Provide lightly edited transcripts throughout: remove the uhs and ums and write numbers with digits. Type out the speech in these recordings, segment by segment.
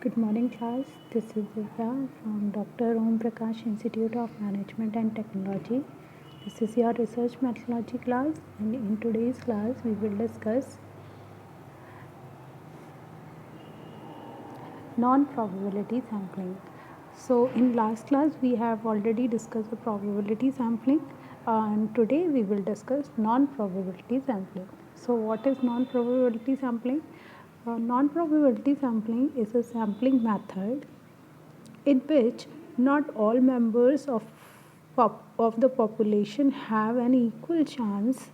Good morning, class. This is Divya from Dr. Om Prakash Institute of Management and Technology. This is your research methodology class, and in today's class, we will discuss non-probability sampling. So, in last class, we have already discussed the probability sampling, and today we will discuss non-probability sampling. So, what is non-probability sampling? Non-probability sampling is a sampling method in which not all members of the population have an equal chance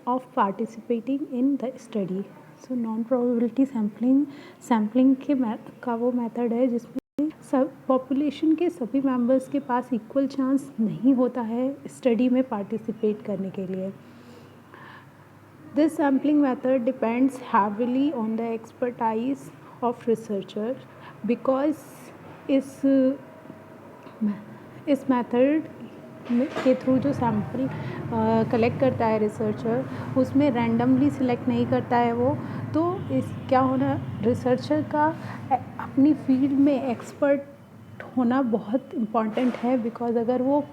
of participating in the study. So non probability sampling का वो method है जिसमें सब population के सभी members के पास equal chance नहीं होता है स्टडी में पार्टिसिपेट करने के लिए. This sampling method depends heavily on the expertise of researcher because इस मेथड के थ्रू जो सैम्पल कलेक्ट करता है रिसर्चर उसमें रैंडमली सिलेक्ट नहीं करता है वो. तो इस क्या होना रिसर्चर का अपनी फील्ड में एक्सपर्ट होना बहुत इम्पॉर्टेंट है. बिकॉज अगर वो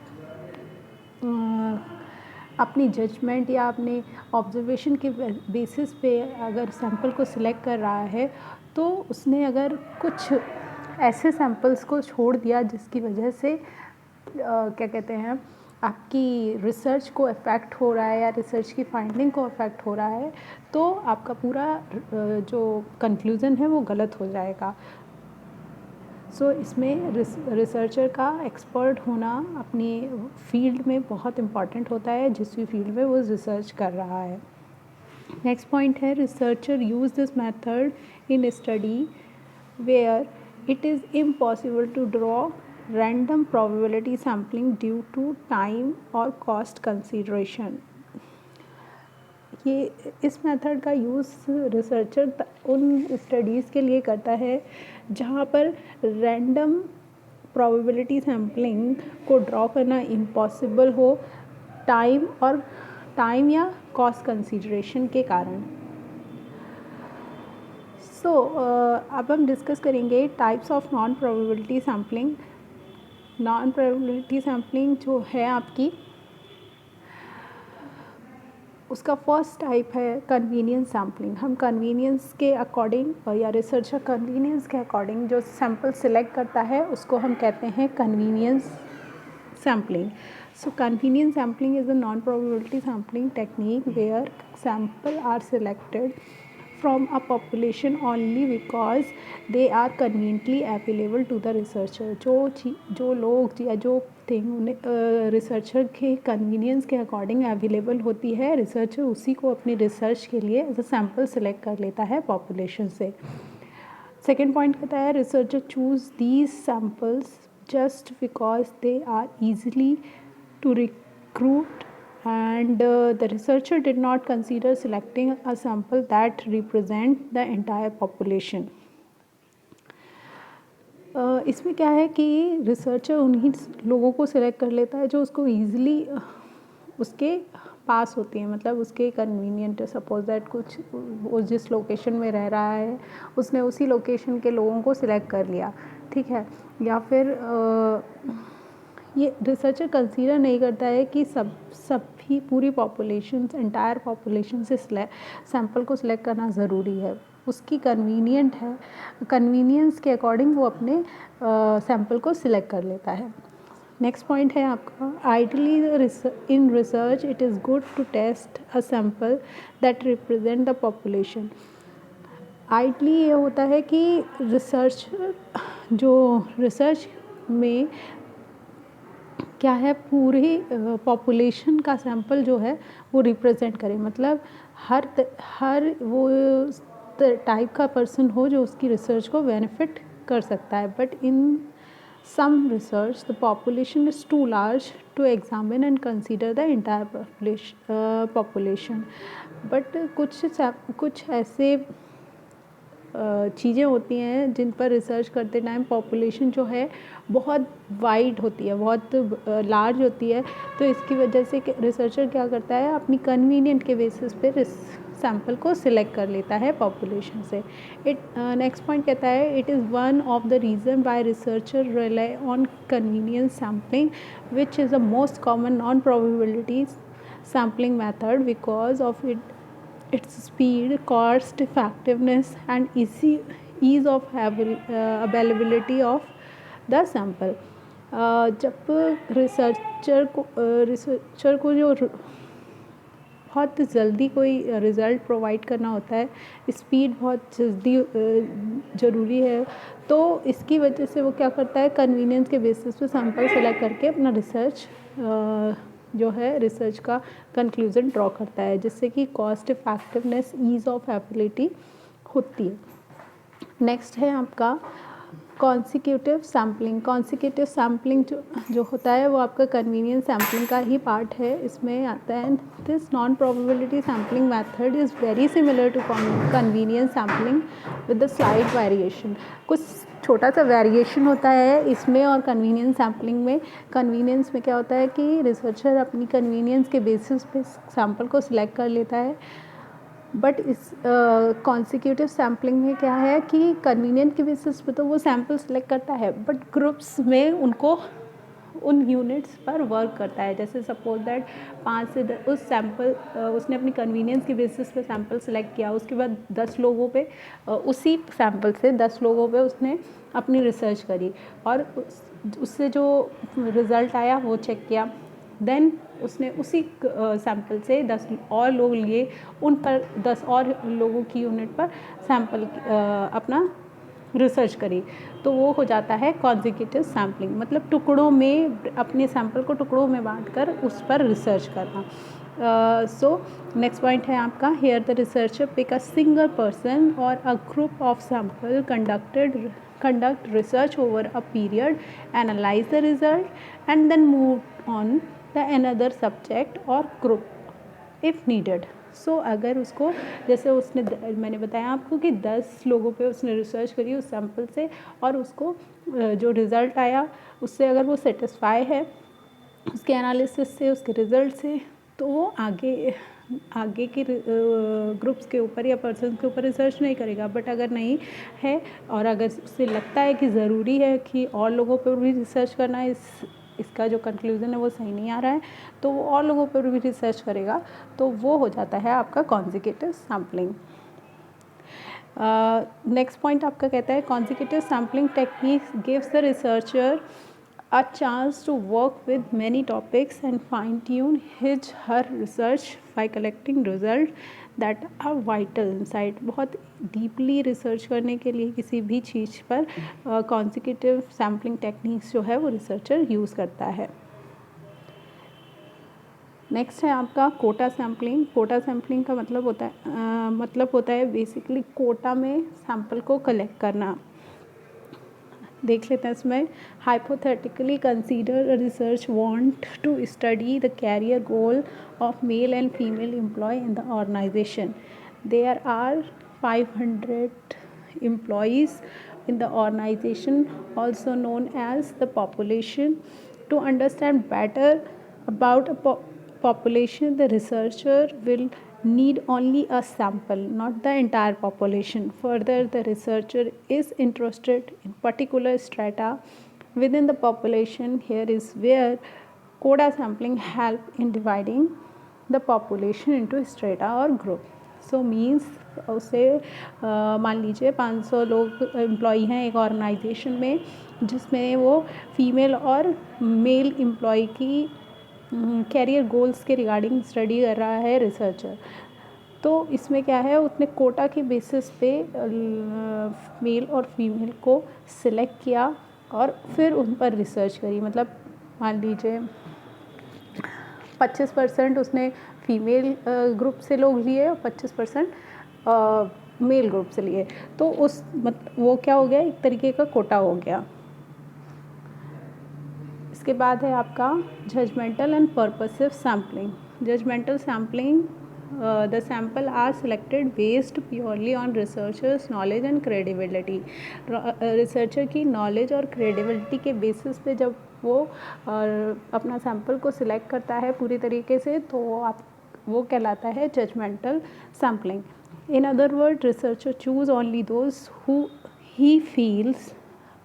अपनी जजमेंट या अपने ऑब्जर्वेशन के बेसिस पे अगर सैम्पल को सिलेक्ट कर रहा है तो उसने अगर कुछ ऐसे सैम्पल्स को छोड़ दिया जिसकी वजह से क्या कहते हैं आपकी रिसर्च को अफेक्ट हो रहा है या रिसर्च की फाइंडिंग को अफेक्ट हो रहा है तो आपका पूरा जो कंक्लूज़न है वो गलत हो जाएगा. सो इसमें रिसर्चर का एक्सपर्ट होना अपनी फील्ड में बहुत इम्पॉर्टेंट होता है जिस भी फील्ड में वो रिसर्च कर रहा है. नेक्स्ट पॉइंट है researcher use this method in study where it is impossible to draw random probability sampling due to time or cost consideration. ये इस मेथड का यूज़ रिसर्चर उन स्टडीज़ के लिए करता है जहाँ पर रैंडम प्रोबेबिलिटी सैम्पलिंग को ड्रॉ करना इम्पॉसिबल हो टाइम या कॉस्ट कंसिडरेशन के कारण. अब हम डिस्कस करेंगे types of non probability sampling. Non probability sampling जो है आपकी उसका फर्स्ट टाइप है कन्वीनियंस सैम्पलिंग. हम कन्वीनियंस के अकॉर्डिंग या रिसर्चर कन्वीनियंस के अकॉर्डिंग जो सैम्पल सिलेक्ट करता है उसको हम कहते हैं convenience sampling. So convenience sampling is a non-probability sampling technique where sample are selected from a population only because they are conveniently available to the researcher. जो लोग या जो थिंग उन्हें रिसर्चर के कन्वीनियंस के अकॉर्डिंग अवेलेबल होती है researcher उसी को अपनी रिसर्च के लिए एज अ सैम्पल सेलेक्ट कर लेता है पॉपुलेशन से. सेकेंड पॉइंट कहता है researcher choose these samples just because they are easily to recruit and the researcher did not consider selecting a sample that represent the entire population. इसमें क्या है कि रिसर्चर उन्हीं लोगों को सिलेक्ट कर लेता है जो उसको ईज़िली उसके पास होती हैं मतलब उसके कन्वीनियंट. सपोज दैट कुछ वो जिस लोकेशन में रह रहा है उसने उसी लोकेशन के लोगों को सिलेक्ट कर लिया, ठीक है. या फिर ये रिसर्चर कंसीडर नहीं करता है कि सभी पूरी पॉपुलेशन एंटायर पॉपुलेशन से सैम्पल को सिलेक्ट करना ज़रूरी है. उसकी कन्वीनियंट है कन्वीनियंस के अकॉर्डिंग वो अपने सैम्पल को सिलेक्ट कर लेता है. नेक्स्ट पॉइंट है आपका ideally in research it is good to test a sample that represent the population. Ideally ये होता है कि रिसर्च में क्या है पूरी पॉपुलेशन का सैम्पल जो है वो रिप्रेजेंट करे. मतलब हर वो टाइप का पर्सन हो जो उसकी रिसर्च को बेनिफिट कर सकता है. But in some research the population is too large to examine and consider the entire population. but कुछ ऐसे चीज़ें होती हैं जिन पर रिसर्च करते टाइम पॉपुलेशन जो है बहुत वाइड होती है बहुत लार्ज होती है. तो इसकी वजह से रिसर्चर क्या करता है अपनी कन्वीनियंट के बेसिस पे सैम्पल को सिलेक्ट कर लेता है पॉपुलेशन से। नेक्स्ट पॉइंट कहता है it is one of the reason why researcher rely on convenience sampling which is the most common noun probability sampling method because of its speed, cost effectiveness and ease of availability of the sample। जब researcher को जो बहुत जल्दी कोई result provide करना होता है, speed बहुत जल्दी ज़रूरी है, तो इसकी वजह से वो क्या करता है, कन्वीनियंस के बेसिस पे सैंपल सेलेक्ट करके अपना रिसर्च जो है रिसर्च का कंक्लूज़न ड्रॉ करता है, जिससे कि cost effectiveness ease of ability होती है। नेक्स्ट है आपका कॉन्सिक्यूटिव सैम्पलिंग। कॉन्सिक्यूटिव सैम्पलिंग जो होता है वो आपका कन्वीनियंस सैम्पलिंग का ही पार्ट है। इसमें आता है this non probability sampling method is very similar to convenience sampling with the slight variation. कुछ छोटा सा वेरिएशन होता है इसमें और कन्वीनियंस सैम्पलिंग में। कन्वीनियंस में क्या होता है कि रिसर्चर अपनी कन्वीनियंस के बेसिस पे सैम्पल को सिलेक्ट कर लेता है, बट इस कॉन्सिक्यूटिव सैम्पलिंग में क्या है कि कन्वीनियंट के बेसिस पे तो वो सैम्पल सेलेक्ट करता है, बट ग्रुप्स में उनको उन यूनिट्स पर वर्क करता है। जैसे सपोज दैट 5 से उस सैम्पल उसने अपनी कन्वीनियंस के बेसिस पे सैम्पल सेलेक्ट किया, उसके बाद 10 लोगों पे उसी सैम्पल से 10 लोगों पे उसने अपनी रिसर्च करी और उससे जो रिज़ल्ट आया वो चेक किया। देन उसने उसी सैम्पल से 10 और लोग लिए, उन पर 10 और लोगों की यूनिट पर सैम्पल अपना रिसर्च करी, तो वो हो जाता है कॉन्सिक्यूटिव सैम्पलिंग। मतलब टुकड़ों में अपने सैम्पल को टुकड़ों में बांटकर उस पर रिसर्च करना। सो नेक्स्ट पॉइंट है आपका here the researcher pick a single person और a group of sample conduct research over a period, analyze the result and then move on the another subject or group if needed। सो अगर उसको जैसे उसने मैंने बताया आपको कि 10 लोगों पे उसने रिसर्च करी उस सैम्पल से और उसको जो रिज़ल्ट आया उससे अगर वो सेटिस्फाई है उसके एनालिसिस से, उसके रिज़ल्ट से, तो वो आगे के ग्रुप्स के ऊपर या पर्सन के ऊपर रिसर्च नहीं करेगा। बट अगर नहीं है और अगर उसे लगता है कि ज़रूरी है कि और लोगों पर भी रिसर्च करना है, इसका जो कंक्लूज़न है वो सही नहीं आ रहा है, तो वो और लोगों पर भी रिसर्च करेगा, तो वो हो जाता है आपका कॉन्सिक्यूटिव सैम्पलिंग। नेक्स्ट पॉइंट आपका कहता है consecutive sampling technique gives the researcher a chance to work with many topics and fine-tune her research by collecting results that are vital insight। बहुत डीपली रिसर्च करने के लिए किसी भी चीज़ पर consecutive sampling techniques जो है वो रिसर्चर यूज़ करता है। नेक्स्ट है आपका कोटा सैम्पलिंग। कोटा सैम्पलिंग का मतलब होता है बेसिकली कोटा में सैम्पल को कलेक्ट करना। देख लेते हैं इसमें hypothetically consider research want to study the career goal of male and female employ in the organization. There are 500 employees in the organization, also known as the population। To understand better about a population, the researcher will need only a sample, not the entire population। Further, the researcher is interested in particular strata within the population। Here is where coda sampling help in dividing the population into strata or group। So means उसे मान लीजिए 500 लोग employee हैं एक organisation में, जिसमें वो female और मेल एम्प्लॉय की कैरियर गोल्स के रिगार्डिंग स्टडी कर रहा है रिसर्चर। तो इसमें क्या है, उसने कोटा के बेसिस पे मेल और फीमेल को सिलेक्ट किया और फिर उन पर रिसर्च करी। मतलब मान लीजिए 25% उसने फीमेल ग्रुप से लोग लिए और 25% मेल ग्रुप से लिए, तो वो क्या हो गया, एक तरीके का कोटा हो गया। इसके बाद है आपका judgmental and purposive sampling. Judgmental sampling the sample are selected based purely on researcher's knowledge and credibility. Researcher की नॉलेज और क्रेडिबिलिटी के बेसिस पे जब वो अपना सैम्पल को सिलेक्ट करता है पूरी तरीके से, तो वो कहलाता है judgmental sampling. In other word, researcher choose only those who he feels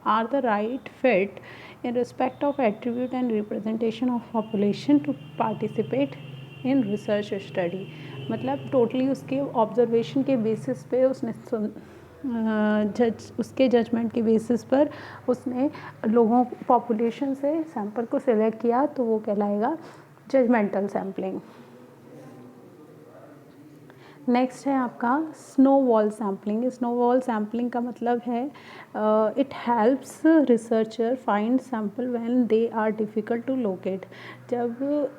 are the right fit in respect of attribute and representation of population to participate in research study। मतलब टोटली उसके ऑब्जर्वेशन के basis पे उसने उसके judgement के basis पर उसने लोगों पॉपुलेशन से सैंपल को सिलेक्ट किया, तो वो कहलाएगा जजमेंटल सैम्पलिंग। नेक्स्ट है आपका स्नोबॉल सैम्पलिंग। स्नोबॉल सैम्पलिंग का मतलब है it helps researcher find sample when they are difficult to locate. जब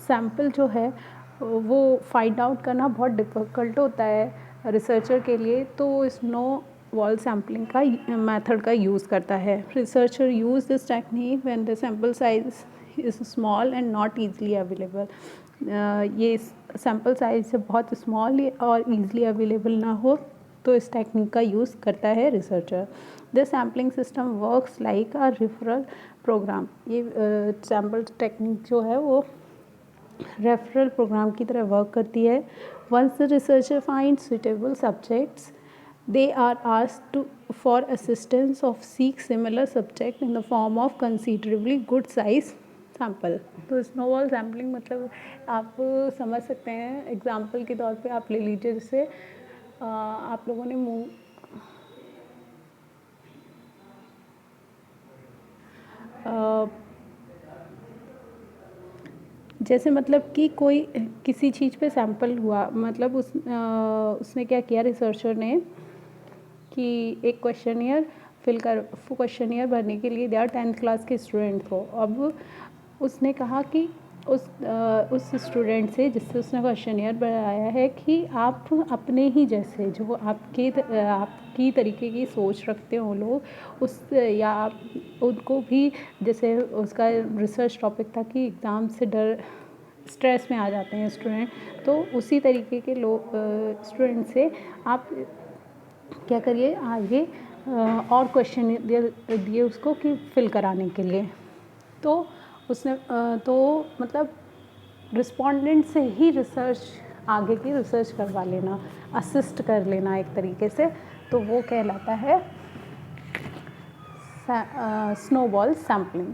सैम्पल जो है वो फाइंड आउट करना बहुत डिफ़िकल्ट होता है रिसर्चर के लिए, तो स्नो वॉल सैम्पलिंग का मेथड का यूज़ करता है। Researcher use this technique when the sample size is small and not easily available. ये सैम्पल साइज से बहुत स्मॉल और ईज़िली अवेलेबल ना हो तो इस टेक्निक का यूज़ करता है researcher. This sampling system works like a referral programme. ये सैम्पल टेक्निक जो है वो रेफरल प्रोग्राम की तरह वर्क करती है। Once the researcher find suitable subjects they are asked to for assistance of seek similar subject in the form of considerably good size sample. तो snowball sampling मतलब आप समझ सकते हैं, एग्जाम्पल के तौर पे आप ले लीजिए, जैसे आप लोगों ने जैसे मतलब कि कोई किसी चीज़ पे सैंपल हुआ, मतलब उसने क्या किया रिसर्चर ने कि एक क्वेश्चनियर भरने के लिए दिया 10th क्लास के स्टूडेंट को। अब उसने कहा कि उस स्टूडेंट से जिससे उसने क्वेश्चनियर बनाया है कि आप अपने ही जैसे जो आपकी तरीके की सोच रखते हो लोग उस या आप उनको भी, जैसे उसका रिसर्च टॉपिक था कि एग्ज़ाम से डर स्ट्रेस में आ जाते हैं स्टूडेंट, तो उसी तरीके के लोग स्टूडेंट से आप क्या करिए आगे और क्वेश्चन दिए उसको कि फिल कराने के लिए। तो उसने तो मतलब रिस्पोंडेंट से ही आगे की रिसर्च करवा लेना, असिस्ट कर लेना एक तरीके से, तो वो कहलाता है snowball sampling.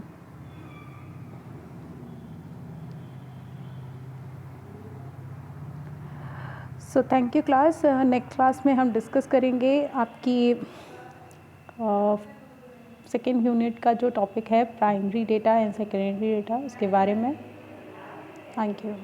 So thank you class. Next class में हम डिस्कस करेंगे आपकी सेकेंड यूनिट का जो टॉपिक है primary data and secondary data, उसके बारे में। Thank you.